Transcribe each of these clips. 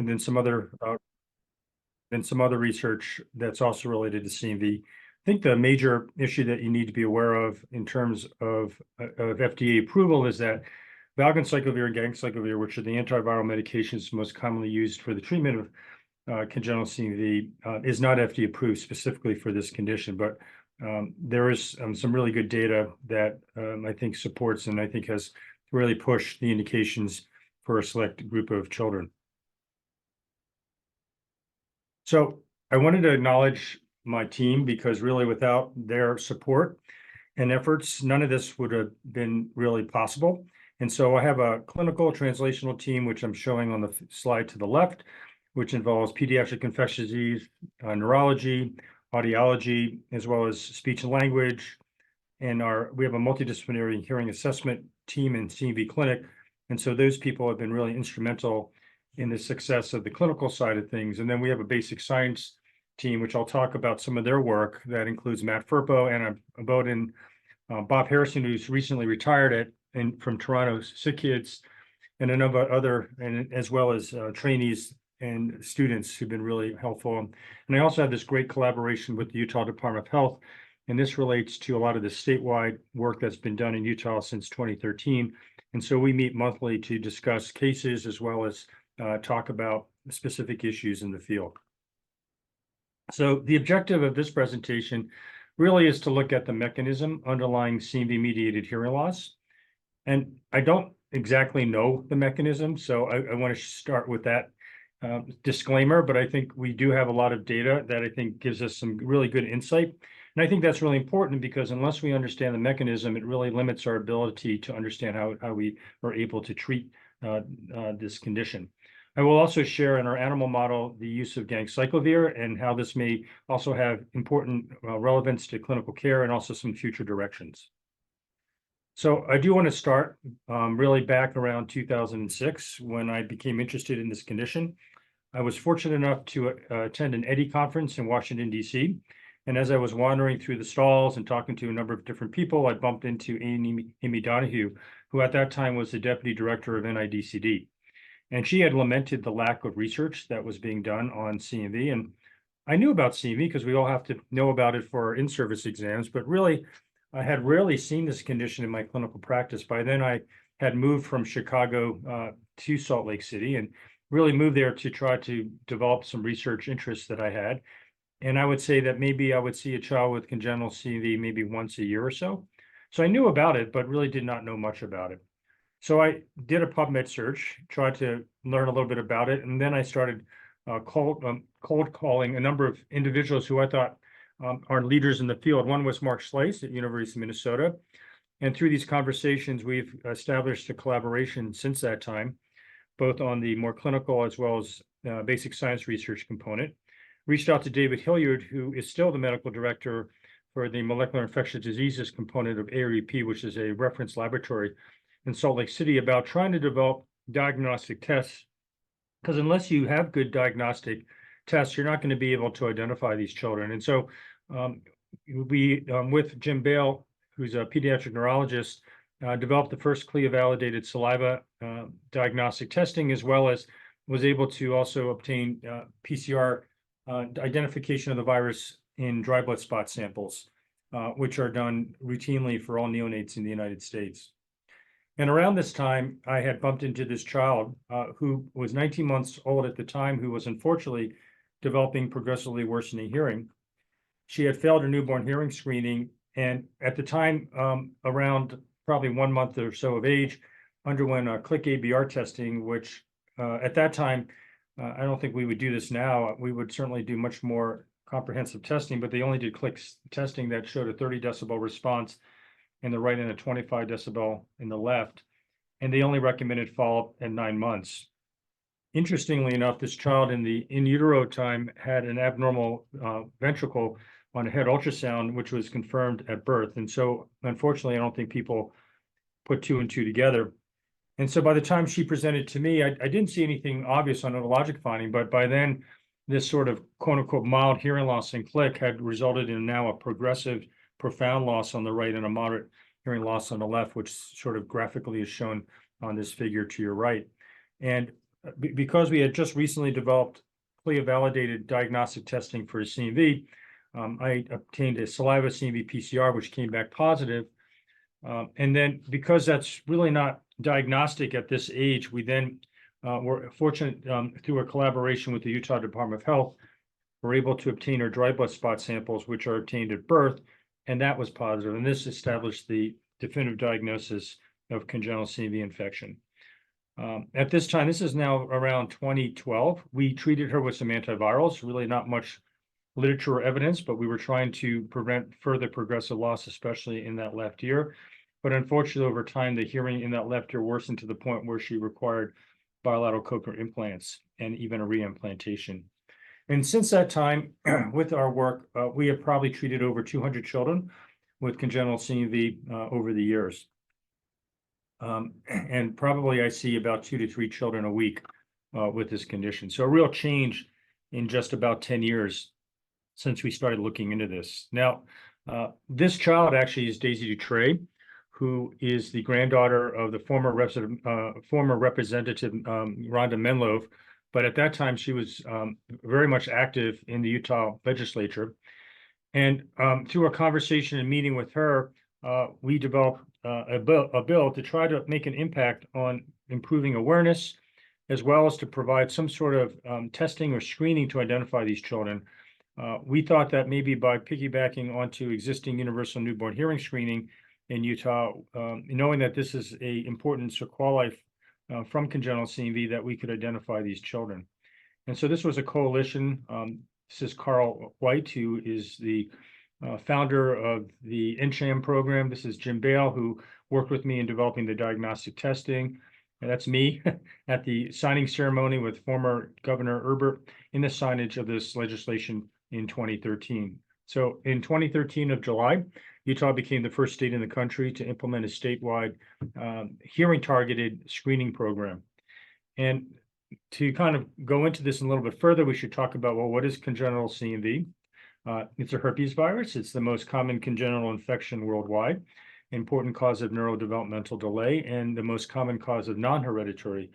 and then some other research that's also related to CMV. I think the major issue that you need to be aware of in terms of FDA approval is that valganciclovir and ganciclovir, which are the antiviral medications most commonly used for the treatment of congenital CMV, is not FDA approved specifically for this condition, but there is some really good data that I think supports and I think has really pushed the indications for a select group of children. So I wanted to acknowledge my team because really without their support and efforts, none of this would have been really possible. And so I have a clinical translational team, which I'm showing on the slide to the left, which involves pediatric infectious disease, neurology, audiology, as well as speech and language. And we have a multidisciplinary hearing assessment team in CMV clinic. And so those people have been really instrumental in the success of the clinical side of things. And then we have a basic science team, which I'll talk about some of their work. That includes Matt Firpo, Anna Bowden, Bob Harrison, who's recently retired from Toronto SickKids, and a number of other, and as well as trainees and students who've been really helpful. And I also have this great collaboration with the Utah Department of Health, and this relates to a lot of the statewide work that's been done in Utah since 2013. And so we meet monthly to discuss cases as well as talk about specific issues in the field. So the objective of this presentation really is to look at the mechanism underlying CMV-mediated hearing loss. And I don't exactly know the mechanism, so I want to start with that disclaimer, but I think we do have a lot of data that I think gives us some really good insight. And I think that's really important because unless we understand the mechanism, it really limits our ability to understand how we are able to treat this condition. I will also share in our animal model the use of ganciclovir and how this may also have important relevance to clinical care and also some future directions. So I do want to start really back around 2006 when I became interested in this condition. I was fortunate enough to attend an EDDI conference in Washington, D.C. And as I was wandering through the stalls and talking to a number of different people, I bumped into Amy Donahue, who at that time was the deputy director of NIDCD. And she had lamented the lack of research that was being done on CMV. And I knew about CMV because we all have to know about it for our in-service exams, but really, I had rarely seen this condition in my clinical practice. By then, I had moved from Chicago to Salt Lake City and really moved there to try to develop some research interests that I had. And I would say that maybe I would see a child with congenital CMV maybe once a year or so. So I knew about it, but really did not know much about it. So I did a PubMed search, tried to learn a little bit about it, and then I started cold calling a number of individuals who I thought are leaders in the field. One was Mark Schleiss at University of Minnesota. And through these conversations, we've established a collaboration since that time, both on the more clinical as well as basic science research component. Reached out to David Hilliard, who is still the medical director for the molecular infectious diseases component of AREP, which is a reference laboratory in Salt Lake City, about trying to develop diagnostic tests. Because unless you have good diagnostic tests, you're not going to be able to identify these children. And so we, with Jim Bale, who's a pediatric neurologist, developed the first CLIA-validated saliva diagnostic testing, as well as was able to also obtain PCR identification of the virus in dry blood spot samples, which are done routinely for all neonates in the United States. And around this time, I had bumped into this child who was 19 months old at the time, who was unfortunately developing progressively worsening hearing. She had failed her newborn hearing screening, and at the time, around probably 1 month or so of age, underwent a click ABR testing, which at that time, I don't think we would do this now. We would certainly do much more comprehensive testing, but they only did click testing that showed a 30 decibel response in the right and a 25 decibel in the left. And they only recommended follow-up at 9 months. Interestingly enough, this child in the in utero time had an abnormal ventricle on a head ultrasound, which was confirmed at birth. And so, unfortunately, I don't think people put 2 and 2 together. And so by the time she presented to me, I didn't see anything obvious on neurologic finding, but by then, this sort of quote unquote mild hearing loss in click had resulted in now a progressive, profound loss on the right and a moderate hearing loss on the left, which sort of graphically is shown on this figure to your right. And because we had just recently developed CLIA-validated diagnostic testing for CMV, I obtained a saliva CMV PCR, which came back positive. And then because that's really not diagnostic at this age, we then were fortunate through a collaboration with the Utah Department of Health, we're able to obtain our dry blood spot samples, which are obtained at birth, and that was positive. And this established the definitive diagnosis of congenital CMV infection. At this time, this is now around 2012, we treated her with some antivirals, really not much literature or evidence, but we were trying to prevent further progressive loss, especially in that left ear. But unfortunately, over time, the hearing in that left ear worsened to the point where she required bilateral cochlear implants and even a reimplantation. And since that time, with our work, we have probably treated over 200 children with congenital CMV over the years. And probably I see about 2 to 3 children a week with this condition. So a real change in just about 10 years since we started looking into this. Now, this child actually is Daisy Dutray, who is the granddaughter of the former representative Rhonda Menlove. But at that time, she was very much active in the Utah legislature. And through a conversation and meeting with her, we developed a bill to try to make an impact on improving awareness, as well as to provide some sort of testing or screening to identify these children. We thought that maybe by piggybacking onto existing universal newborn hearing screening in Utah, knowing that this is an important sequelae from congenital CMV, that we could identify these children. And so this was a coalition. This is Carl White, who is the founder of the NCHAM program. This is Jim Bale, who worked with me in developing the diagnostic testing. And that's me at the signing ceremony with former Governor Herbert in the signage of this legislation in 2013. So in 2013 of July, Utah became the first state in the country to implement a statewide hearing targeted screening program. And to kind of go into this a little bit further, we should talk about, well, what is congenital CMV? It's a herpes virus. It's the most common congenital infection worldwide, important cause of neurodevelopmental delay, and the most common cause of non-hereditary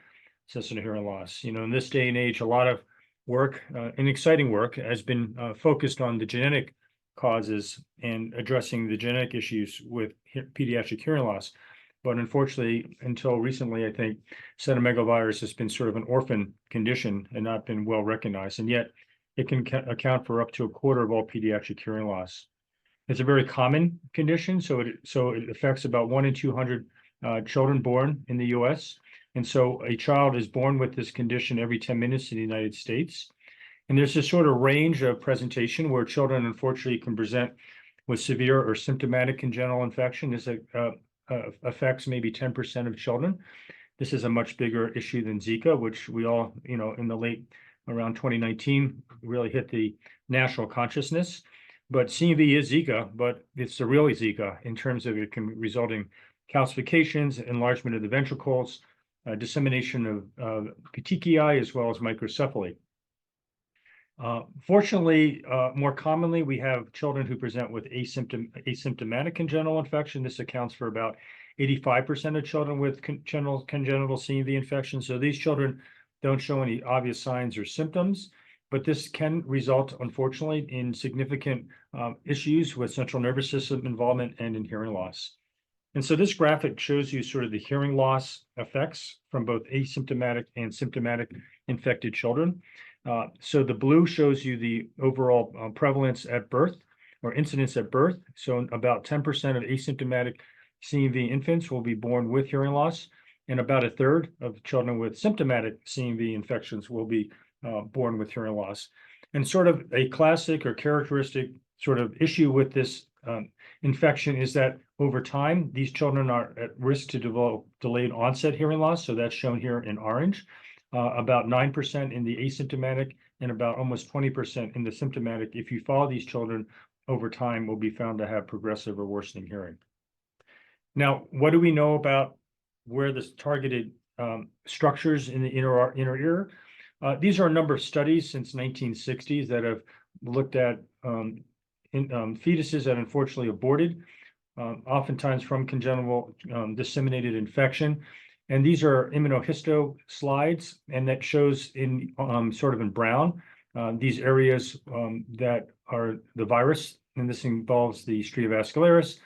cessation hearing loss. You know, in this day and age, a lot of work, and exciting work, has been focused on the genetic causes and addressing the genetic issues with pediatric hearing loss. But unfortunately, until recently, I think cytomegalovirus has been sort of an orphan condition and not been well recognized. And yet it can account for up to a quarter of all pediatric hearing loss. It's a very common condition. So it affects about 1 in 200 children born in the US. And so a child is born with this condition every 10 minutes in the United States. And there's this sort of range of presentation where children, unfortunately, can present with severe or symptomatic congenital infection. This affects maybe 10% of children. This is a much bigger issue than Zika, which we all, you know, in the late around 2019, really hit the national consciousness. But CMV is Zika, but it's the real Zika in terms of it can result in calcifications, enlargement of the ventricles, dissemination of petechiae, as well as microcephaly. Fortunately, more commonly, we have children who present with asymptomatic congenital infection. This accounts for about 85% of children with congenital CMV infection. So these children don't show any obvious signs or symptoms, but this can result, unfortunately, in significant issues with central nervous system involvement and in hearing loss. And so this graphic shows you sort of the hearing loss effects from both asymptomatic and symptomatic infected children. So the blue shows you the overall prevalence at birth or incidence at birth. So about 10% of asymptomatic CMV infants will be born with hearing loss, and about a third of children with symptomatic CMV infections will be born with hearing loss. And sort of a classic or characteristic sort of issue with this infection is that over time, these children are at risk to develop delayed onset hearing loss. So that's shown here in orange. About 9% in the asymptomatic and about almost 20% in the symptomatic. If you follow these children over time, will be found to have progressive or worsening hearing. Now, what do we know about where this targeted structures in the inner ear? These are a number of studies since 1960s that have looked at fetuses that unfortunately aborted, oftentimes from congenital disseminated infection. And these are immunohisto slides, and that shows in sort of in brown these areas that are the virus, and this involves the stria vascularis,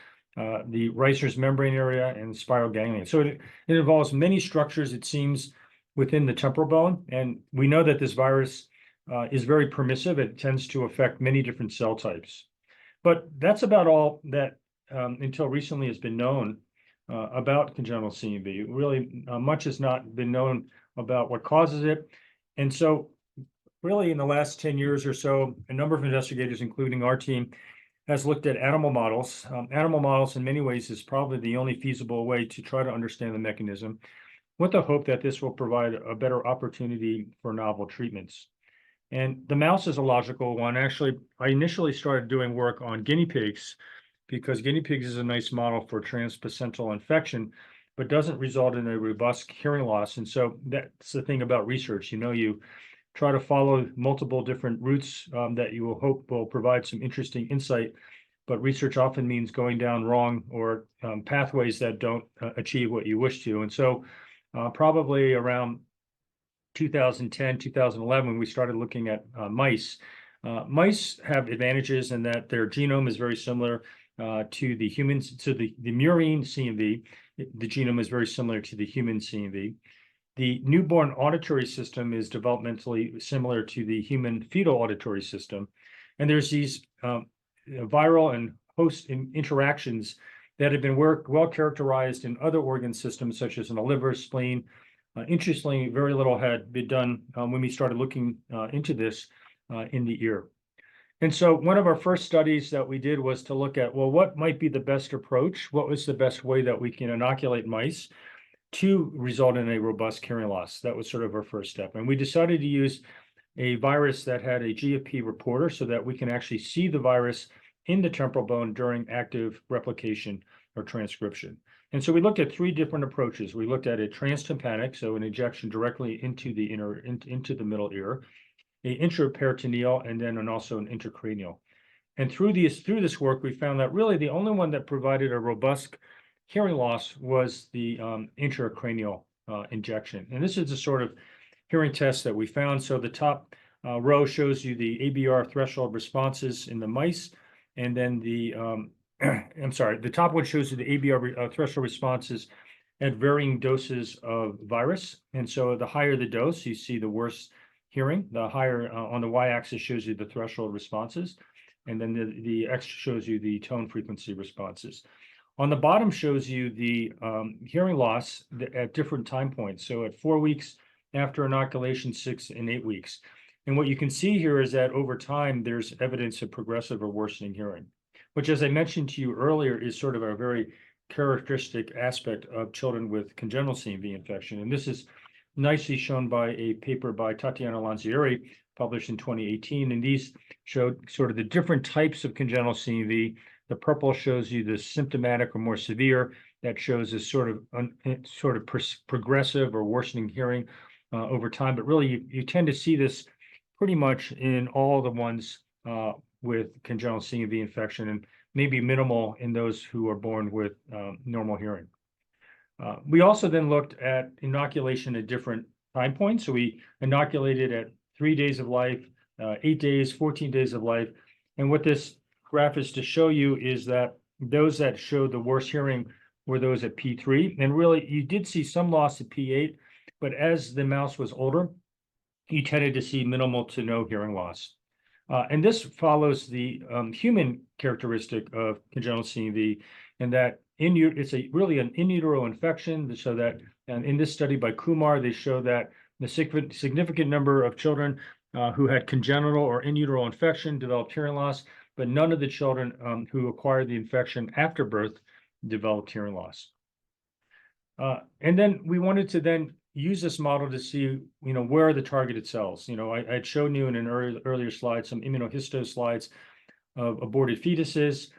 the Reiser's membrane area, and spiral ganglia. So it involves many structures, it seems, within the temporal bone, and we know that this virus is very permissive. It tends to affect many different cell types. But that's about all that until recently has been known about congenital CMV. Really, much has not been known about what causes it. And so really in the last 10 years or so, a number of investigators, including our team, has looked at animal models. Animal models in many ways is probably the only feasible way to try to understand the mechanism, with the hope that this will provide a better opportunity for novel treatments. And the mouse is a logical one. Actually, I initially started doing work on guinea pigs because guinea pigs is a nice model for transplacental infection, but doesn't result in a robust hearing loss. And so that's the thing about research. You try to follow multiple different routes that you will hope will provide some interesting insight, but research often means going down wrong or pathways that don't achieve what you wish to. And so probably around 2010, 2011, we started looking at mice. Mice have advantages in that their genome is very similar to the humans. So the murine CMV, the genome is very similar to the human CMV. The newborn auditory system is developmentally similar to the human fetal auditory system. And there's these viral and host interactions that have been well characterized in other organ systems, such as in the liver, spleen. Interestingly, very little had been done when we started looking into this in the ear. And so one of our first studies that we did was to look at, well, what might be the best approach? What was the best way that we can inoculate mice to result in a robust hearing loss? That was sort of our first step. And we decided to use a virus that had a GFP reporter so that we can actually see the virus in the temporal bone during active replication or transcription. And so we looked at three different approaches. We looked at a transtympanic, so an injection directly into the middle ear, a intraperitoneal, and then also an intracranial. And through this work, we found that really the only one that provided a robust hearing loss was the intracranial injection. And this is the sort of hearing test that we found. So the top row shows you the ABR threshold responses in the mice, and then the the top one shows you the ABR threshold responses at varying doses of virus. And so the higher the dose, you see the worse hearing. The higher on the y-axis shows you the threshold responses, and then the X shows you the tone frequency responses. On the bottom shows you the hearing loss at different time points. So at 4 weeks after inoculation, 6 and 8 weeks. And what you can see here is that over time, there's evidence of progressive or worsening hearing, which, as I mentioned to you earlier, is sort of a very characteristic aspect of children with congenital CMV infection. And this is nicely shown by a paper by Tatiana Lanzieri, published in 2018. And these showed sort of the different types of congenital CMV. The purple shows you the symptomatic or more severe. That shows this sort of progressive or worsening hearing over time. But really, you tend to see this pretty much in all the ones with congenital CMV infection, and maybe minimal in those who are born with normal hearing. We also then looked at inoculation at different time points. So we inoculated at 3 days of life, 8 days, 14 days of life. And what this graph is to show you is that those that showed the worst hearing were those at P3. And really, you did see some loss at P8, but as the mouse was older, you tended to see minimal to no hearing loss. And this follows the human characteristic of congenital CMV, in that it's really an in utero infection. So that, and in this study by Kumar, they show that the significant number of children who had congenital or in utero infection developed hearing loss, but none of the children who acquired the infection after birth developed hearing loss. And then we wanted to then use this model to see, where are the targeted cells? I had shown you in an earlier slide some immunohisto slides of aborted fetuses.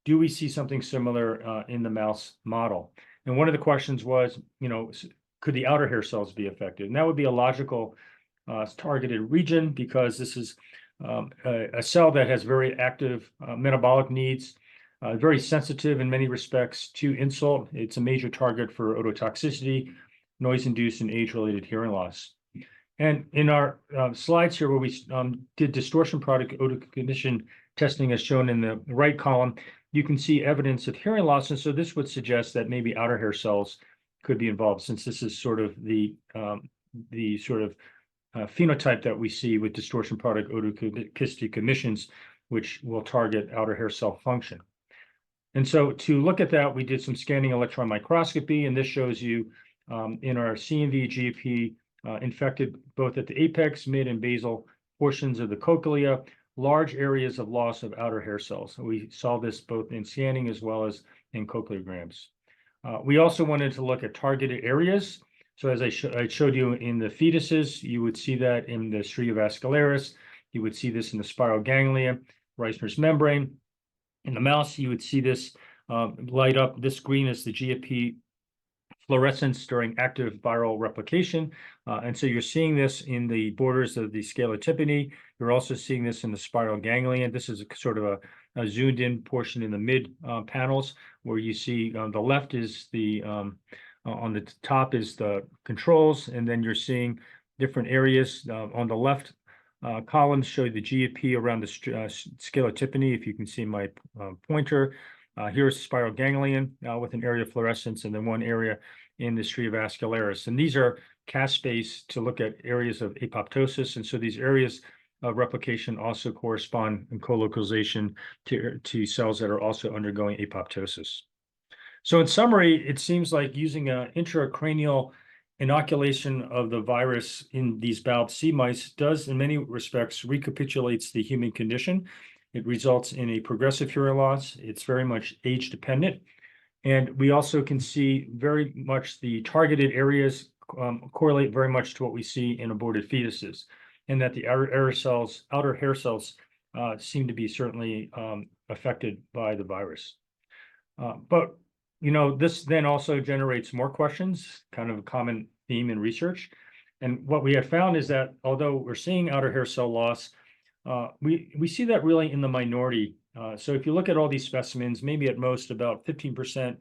Do we see something similar in the mouse model? And one of the questions was, could the outer hair cells be affected? And that would be a logical targeted region, because this is a cell that has very active metabolic needs, very sensitive in many respects to insult. It's a major target for ototoxicity. noise-induced and age-related hearing loss. And in our slides here, where we did distortion product odor condition testing, as shown in the right column, you can see evidence of hearing loss. And so this would suggest that maybe outer hair cells could be involved, since this is sort of the phenotype that we see with distortion product otoacoustic emissions, which will target outer hair cell function. And so to look at that, we did some scanning electron microscopy, and this shows you in our CMV GP infected both at the apex, mid, and basal portions of the cochlea, large areas of loss of outer hair cells. We saw this both in scanning as well as in cochleograms. We also wanted to look at targeted areas. So as I showed you in the fetuses, you would see that in the stria vascularis. You would see this in the spiral ganglia, Reisner's membrane. In the mouse, you would see this light up. This green is the GFP fluorescence during active viral replication. And so you're seeing this in the borders of the scala tympani. You're also seeing this in the spiral ganglia. This is sort of a zoomed in portion in the mid panels, where you see on the left is the, on the top is the controls, and then you're seeing different areas. On the left columns show the GFP around the scala tympani, if you can see my pointer. Here's spiral ganglion with an area of fluorescence, and then one area in the stria vascularis. And these are cast-based to look at areas of apoptosis. And so these areas of replication also correspond in colocalization to cells that are also undergoing apoptosis. So in summary, it seems like using an intracranial inoculation of the virus in these BALB/C mice does, in many respects, recapitulates the human condition. It results in a progressive hearing loss. It's very much age dependent. And we also can see very much the targeted areas correlate very much to what we see in aborted fetuses, and that the outer hair cells seem to be certainly affected by the virus. But this then also generates more questions, kind of a common theme in research. And what we have found is that although we're seeing outer hair cell loss, we see that really in the minority. So if you look at all these specimens, maybe at most about 15%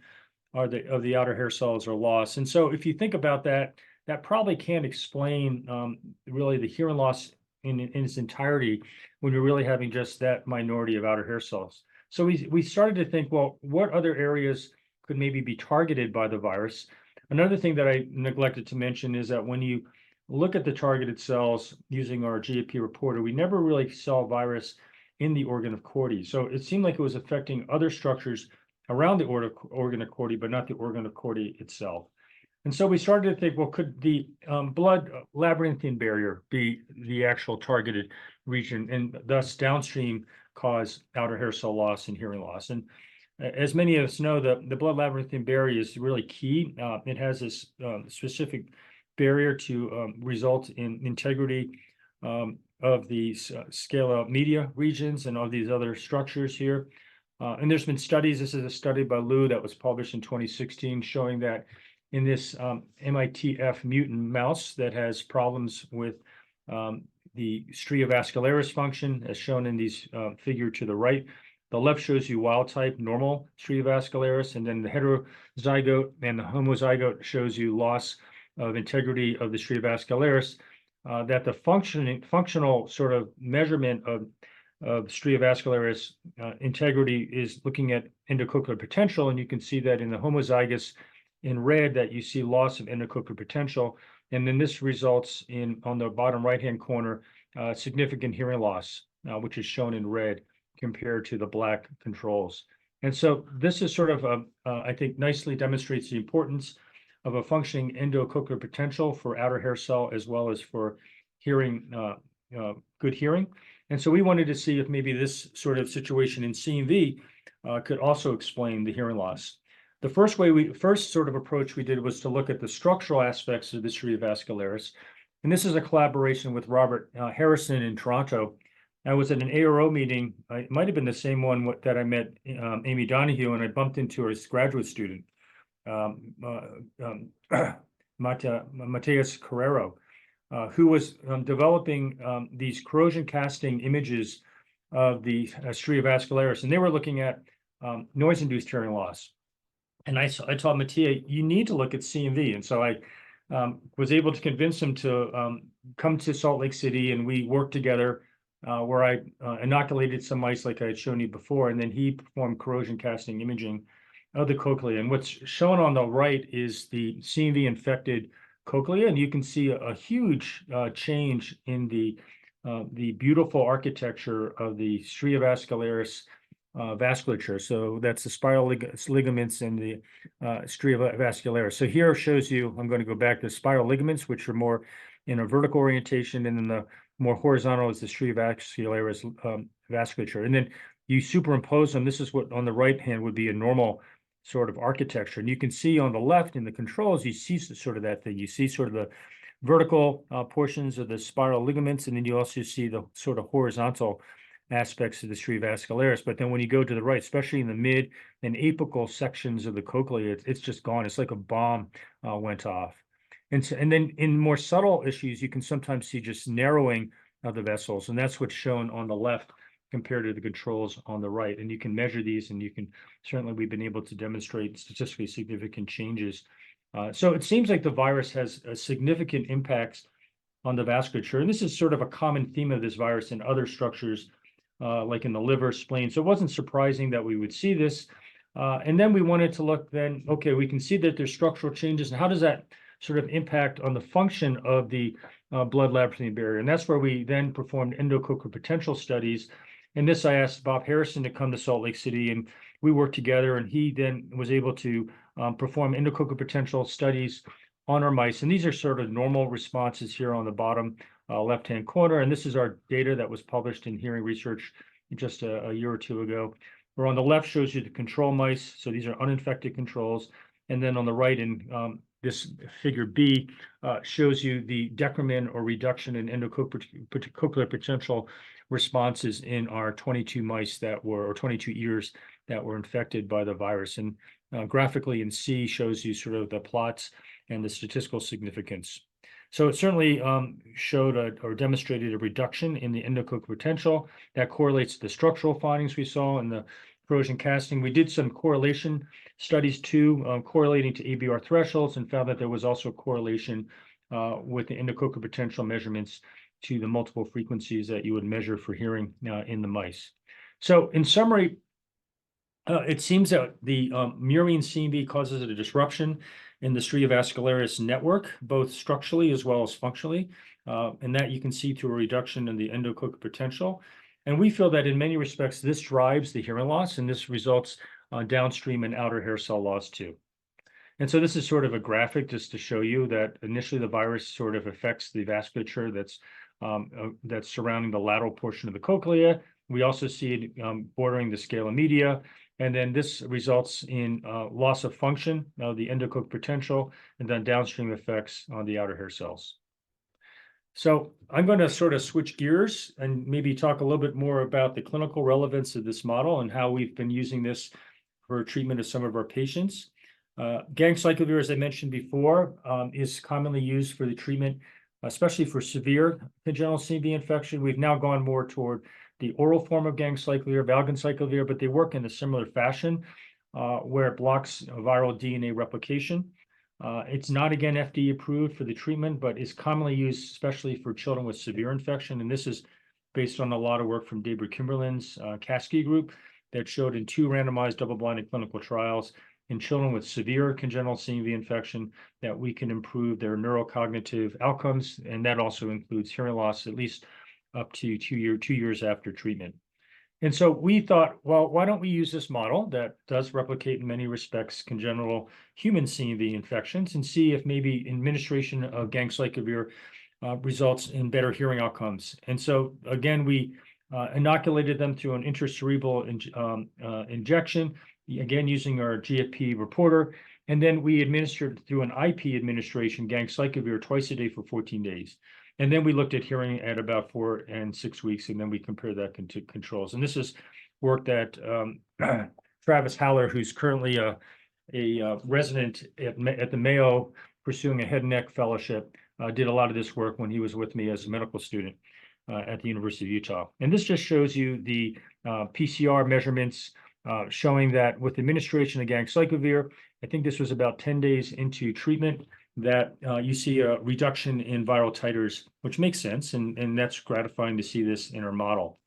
of the outer hair cells are lost. And so if you think about that, that probably can't explain really the hearing loss in its entirety when you're really having just that minority of outer hair cells. So we started to think, well, what other areas could maybe be targeted by the virus? Another thing that I neglected to mention is that when you look at the targeted cells using our GAP reporter, we never really saw virus in the organ of Corti. So it seemed like it was affecting other structures around the organ of Corti, but not the organ of Corti itself. And so we started to think, well, could the blood labyrinthine barrier be the actual targeted region, and thus downstream cause outer hair cell loss and hearing loss? And as many of us know, the blood labyrinthine barrier is really key. It has this specific barrier to result in integrity of the scala media regions and all these other structures here. And there's been studies. This is a study by Liu that was published in 2016 showing that in this MITF mutant mouse that has problems with the stria vascularis function, as shown in these figure to the right. The left shows you wild type normal stria vascularis, and then the heterozygote and the homozygote shows you loss of integrity of the stria vascularis. That the functional sort of measurement of stria vascularis integrity is looking at endocochlear potential, and you can see that in the homozygous in red that you see loss of endocochlear potential, and then this results in, on the bottom right-hand corner, significant hearing loss, which is shown in red compared to the black controls. And so this is sort of, I think, nicely demonstrates the importance of a functioning endocochlear potential for outer hair cell as well as for hearing, good hearing. And so we wanted to see if maybe this sort of situation in CMV could also explain the hearing loss. The first sort of approach we did was to look at the structural aspects of the stria vascularis. And this is a collaboration with Robert Harrison in Toronto. I was at an ARO meeting. It might have been the same one that I met Amy Donahue, and I bumped into her graduate student, Mateus Carrero, who was developing these corrosion casting images of the stria vascularis, and they were looking at noise-induced hearing loss. And I told Mattia, you need to look at CMV. And so I was able to convince him to come to Salt Lake City, and we worked together where I inoculated some mice like I had shown you before, and then he performed corrosion casting imaging of the cochlea. And what's shown on the right is the CMV infected cochlea, and you can see a huge change in the beautiful architecture of the stria vascularis vasculature. So that's the spiral ligaments and the stria vascularis. So here shows you, I'm going to go back to spiral ligaments, which are more in a vertical orientation, and then the more horizontal is the stria vascularis vasculature. And then you superimpose them. This is what on the right hand would be a normal sort of architecture. And you can see on the left in the controls, you see sort of that thing. You see sort of the vertical portions of the spiral ligaments, and then you also see the sort of horizontal aspects of the stria vascularis. But then when you go to the right, especially in the mid and apical sections of the cochlea, it's just gone. It's like a bomb went off. And then in more subtle issues, you can sometimes see just narrowing of the vessels, and that's what's shown on the left compared to the controls on the right. And you can measure these, and you can certainly, we've been able to demonstrate statistically significant changes. So it seems like the virus has a significant impacts on the vasculature, and this is sort of a common theme of this virus in other structures, like in the liver, spleen. So it wasn't surprising that we would see this. And then we wanted to look then, okay, we can see that there's structural changes, and how does that sort of impact on the function of the blood labyrinthine barrier? And that's where we then performed endocochlear potential studies. And this, I asked Bob Harrison to come to Salt Lake City, and we worked together, and he then was able to perform endocochlear potential studies on our mice. And these are sort of normal responses here on the bottom left-hand corner. And this is our data that was published in Hearing Research just a year or two ago. Where on the left shows you the control mice. So these are uninfected controls. And then on the right in this figure B shows you the decrement or reduction in endocochlear potential responses in our 22 mice that were, or 22 ears that were infected by the virus. And graphically in C shows you sort of the plots and the statistical significance. So it certainly showed or demonstrated a reduction in the endocochlear potential that correlates to the structural findings we saw in the corrosion casting. We did some correlation studies too, correlating to ABR thresholds, and found that there was also a correlation with the endocochlear potential measurements to the multiple frequencies that you would measure for hearing in the mice. So in summary, it seems that the murine CMV causes a disruption in the stria vascularis network, both structurally as well as functionally, and that you can see through a reduction in the endocochlear potential. And we feel that in many respects, this drives the hearing loss, and this results downstream in outer hair cell loss too. And so this is sort of a graphic just to show you that initially the virus sort of affects the vasculature that's surrounding the lateral portion of the cochlea. We also see it bordering the scala media. And then this results in loss of function of the endocochlear potential, and then downstream effects on the outer hair cells. So I'm going to sort of switch gears and maybe talk a little bit more about the clinical relevance of this model and how we've been using this for treatment of some of our patients. Ganciclovir, as I mentioned before, is commonly used for the treatment, especially for severe congenital CMV infection. We've now gone more toward the oral form of ganciclovir, valganciclovir, but they work in a similar fashion where it blocks viral DNA replication. It's not, again, FDA approved for the treatment, but is commonly used especially for children with severe infection. And this is based on a lot of work from Deborah Kimberlin's Kasky group that showed in 2 randomized double-blinded clinical trials in children with severe congenital CMV infection that we can improve their neurocognitive outcomes. And that also includes hearing loss, at least up to 2 years after treatment. And so we thought, well, why don't we use this model that does replicate in many respects congenital human CMV infections and see if maybe administration of ganciclovir results in better hearing outcomes. And so again, we inoculated them through an intracerebral injection, again using our GFP reporter, and then we administered through an IP administration ganciclovir twice a day for 14 days. And then we looked at hearing at about 4 and 6 weeks, and then we compared that to controls. And this is work that Travis Haller, who's currently a resident at the Mayo pursuing a head and neck fellowship, did a lot of this work when he was with me as a medical student at the University of Utah. And this just shows you the PCR measurements showing that with administration of ganciclovir, I think this was about 10 days into treatment, that you see a reduction in viral titers, which makes sense, and that's gratifying to see this in our model.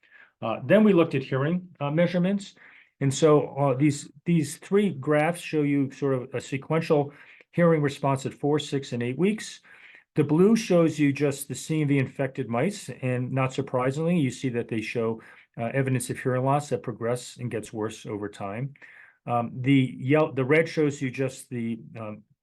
Then we looked at hearing measurements, and so these three graphs show you sort of a sequential hearing response at 4, 6, and 8 weeks. The blue shows you just the CMV infected mice, and not surprisingly, you see that they show evidence of hearing loss that progress and gets worse over time. The red shows you just the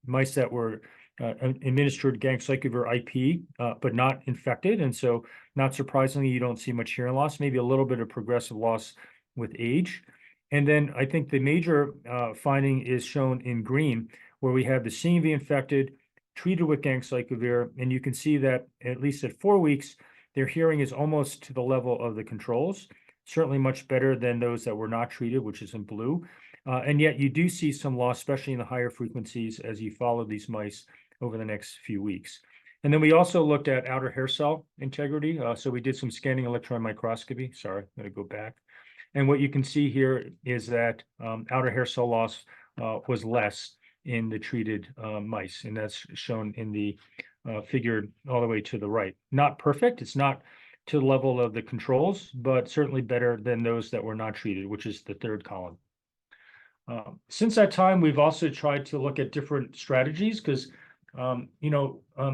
mice that were administered ganciclovir IP, but not infected, and so not surprisingly, you don't see much hearing loss, maybe a little bit of progressive loss with age. And then I think the major finding is shown in green, where we have the CMV infected, treated with ganciclovir, and you can see that at least at 4 weeks, their hearing is almost to the level of the controls, certainly much better than those that were not treated, which is in blue. And yet you do see some loss, especially in the higher frequencies as you follow these mice over the next few weeks. And then we also looked at outer hair cell integrity. So we did some scanning electron microscopy. Sorry, I'm going to go back. And what you can see here is that outer hair cell loss was less in the treated mice, and that's shown in the figure all the way to the right. Not perfect, it's not to the level of the controls, but certainly better than those that were not treated, which is the third column. Since that time, we've also tried to look at different strategies because,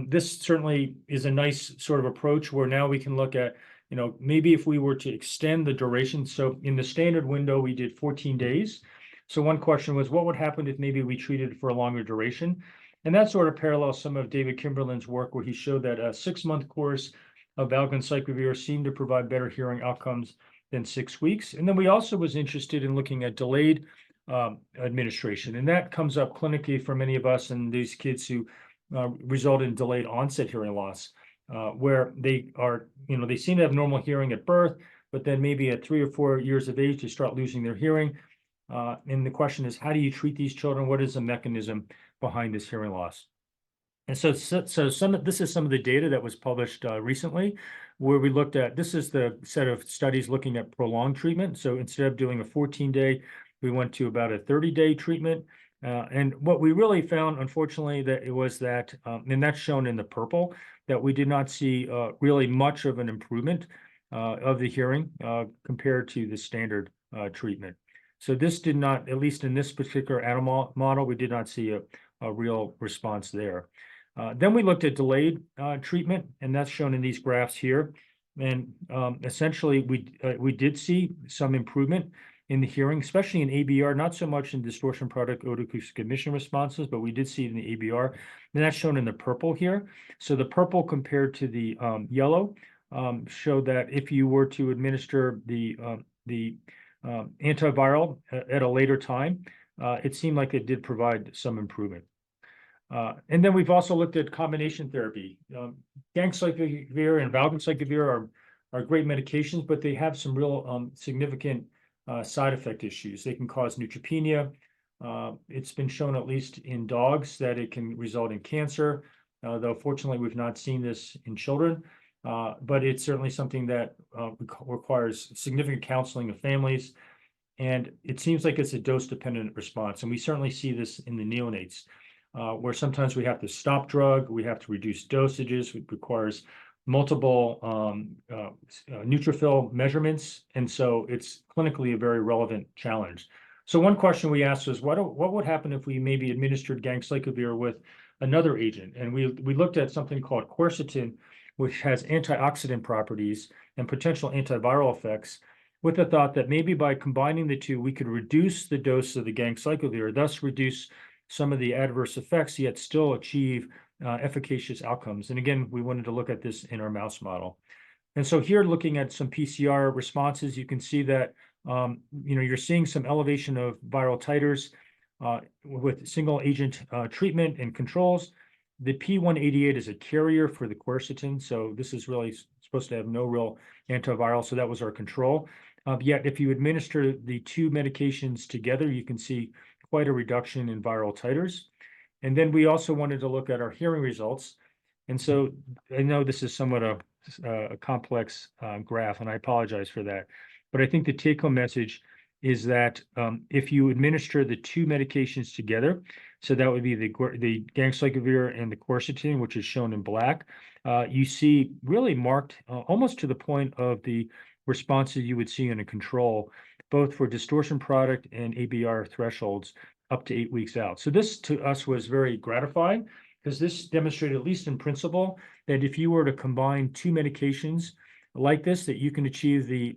this certainly is a nice sort of approach where now we can look at, maybe if we were to extend the duration. So in the standard window, we did 14 days. So one question was, what would happen if maybe we treated for a longer duration? And that sort of parallels some of David Kimberlin's work, where he showed that a 6-month course of valganciclovir seemed to provide better hearing outcomes than 6 weeks. And then we also was interested in looking at delayed administration, and that comes up clinically for many of us and these kids who result in delayed onset hearing loss, where they are, they seem to have normal hearing at birth, but then maybe at 3 or 4 years of age, they start losing their hearing. And the question is, how do you treat these children? What is the mechanism behind this hearing loss? And so this is some of the data that was published recently, where we looked at, this is the set of studies looking at prolonged treatment. So instead of doing a 14-day, we went to about a 30-day treatment. And what we really found, unfortunately, that it was that, and that's shown in the purple, that we did not see really much of an improvement of the hearing compared to the standard treatment. So this did not, at least in this particular animal model, we did not see a real response there. Then we looked at delayed treatment, and that's shown in these graphs here. And essentially, we did see some improvement in the hearing, especially in ABR, not so much in distortion product otoacoustic emission responses, but we did see it in the ABR. And that's shown in the purple here. So the purple compared to the yellow showed that if you were to administer the antiviral at a later time, it seemed like it did provide some improvement. And then we've also looked at combination therapy. Ganciclovir and valganciclovir are great medications, but they have some real significant side effect issues. They can cause neutropenia. It's been shown, at least in dogs, that it can result in cancer, though fortunately we've not seen this in children. But it's certainly something that requires significant counseling of families. And it seems like it's a dose-dependent response. And we certainly see this in the neonates, where sometimes we have to stop drug, we have to reduce dosages, it requires multiple neutrophil measurements, and so it's clinically a very relevant challenge. So one question we asked was, what would happen if we maybe administered ganciclovir with another agent? And we looked at something called quercetin, which has antioxidant properties and potential antiviral effects, with the thought that maybe by combining the two, we could reduce the dose of the ganciclovir, thus reduce some of the adverse effects, yet still achieve efficacious outcomes. And again, we wanted to look at this in our mouse model. And so here, looking at some PCR responses, you can see that you're seeing some elevation of viral titers with single agent treatment and controls. The P188 is a carrier for the quercetin, so this is really supposed to have no real antiviral, so that was our control. Yet if you administer the two medications together, you can see quite a reduction in viral titers. And then we also wanted to look at our hearing results. And so I know this is somewhat a complex graph, and I apologize for that. But I think the take-home message is that if you administer the two medications together, So that would be the ganciclovir and the quercetin, which is shown in black. You see really marked almost to the point of the responses you would see in a control, both for distortion product and ABR thresholds up to 8 weeks out. So this to us was very gratifying because this demonstrated, at least in principle, that if you were to combine two medications like this, that you can achieve the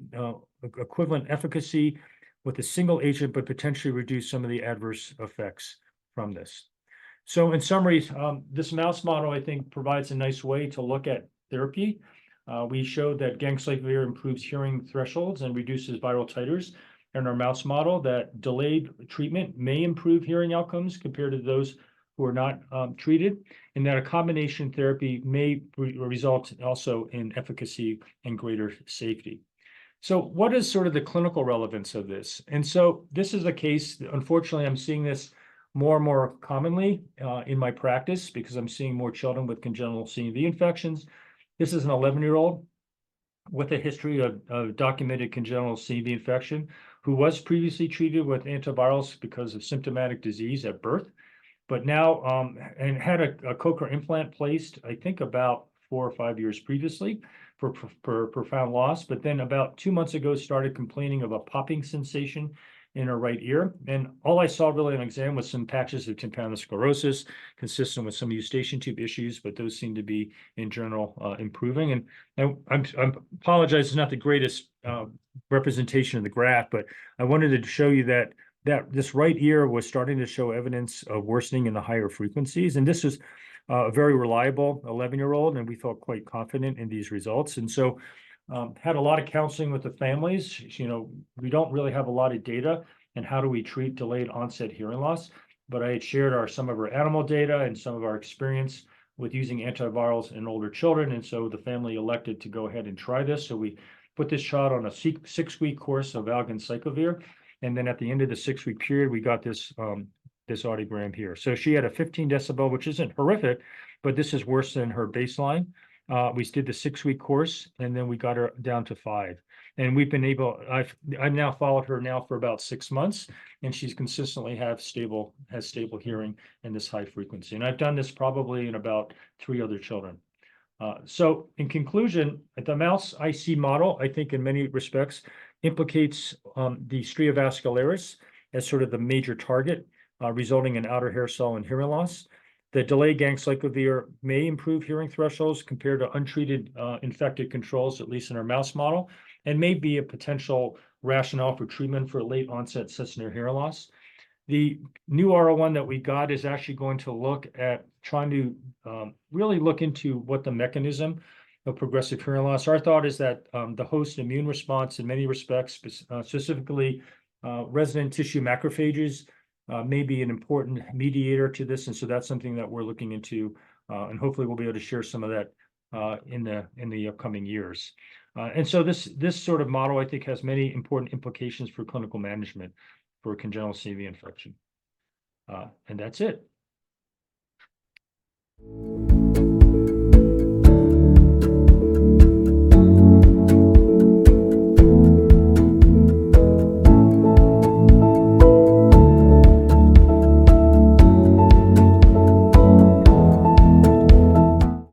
equivalent efficacy with a single agent, but potentially reduce some of the adverse effects from this. So in summary, this mouse model, I think, provides a nice way to look at therapy. We showed that ganciclovir improves hearing thresholds and reduces viral titers in our mouse model, that delayed treatment may improve hearing outcomes compared to those who are not treated, and that a combination therapy may result also in efficacy and greater safety. So what is sort of the clinical relevance of this? And so this is a case, unfortunately, I'm seeing this more and more commonly in my practice because I'm seeing more children with congenital CMV infections. This is an 11-year-old with a history of documented congenital CMV infection who was previously treated with antivirals because of symptomatic disease at birth, but now and had a cochlear implant placed, I think about 4 or 5 years previously for profound loss, but then about 2 months ago started complaining of a popping sensation in her right ear. And all I saw really on exam was some patches of tympanic sclerosis, consistent with some eustachian tube issues, but those seem to be in general improving. And I apologize, it's not the greatest representation of the graph, but I wanted to show you that this right ear was starting to show evidence of worsening in the higher frequencies. And this was a very reliable 11-year-old, and we felt quite confident in these results. And so had a lot of counseling with the families. You know, we don't really have a lot of data and how do we treat delayed onset hearing loss, but I had shared some of our animal data and some of our experience with using antivirals in older children. And so the family elected to go ahead and try this. So we put this child on a 6-week course of valganciclovir. And then at the end of the 6-week period, we got this audiogram here. So she had a 15 decibel, which isn't horrific, but this is worse than her baseline. We did the 6-week course, and then we got her down to 5. And we've been able, I've now followed her now for about 6 months, and she's consistently has stable hearing in this high frequency. And I've done this probably in about 3 other children. So in conclusion, the mouse IC model, I think in many respects, implicates the stria vascularis as sort of the major target, resulting in outer hair cell and hearing loss. The delayed ganciclovir may improve hearing thresholds compared to untreated infected controls, at least in our mouse model, and may be a potential rationale for treatment for late onset cessative hearing loss. The new R01 that we got is actually going to look at trying to really look into what the mechanism of progressive hearing loss. Our thought is that the host immune response in many respects, specifically resident tissue macrophages, may be an important mediator to this. And so that's something that we're looking into, and hopefully we'll be able to share some of that in the upcoming years. And so this sort of model, I think, has many important implications for clinical management for congenital CMV infection. And that's it.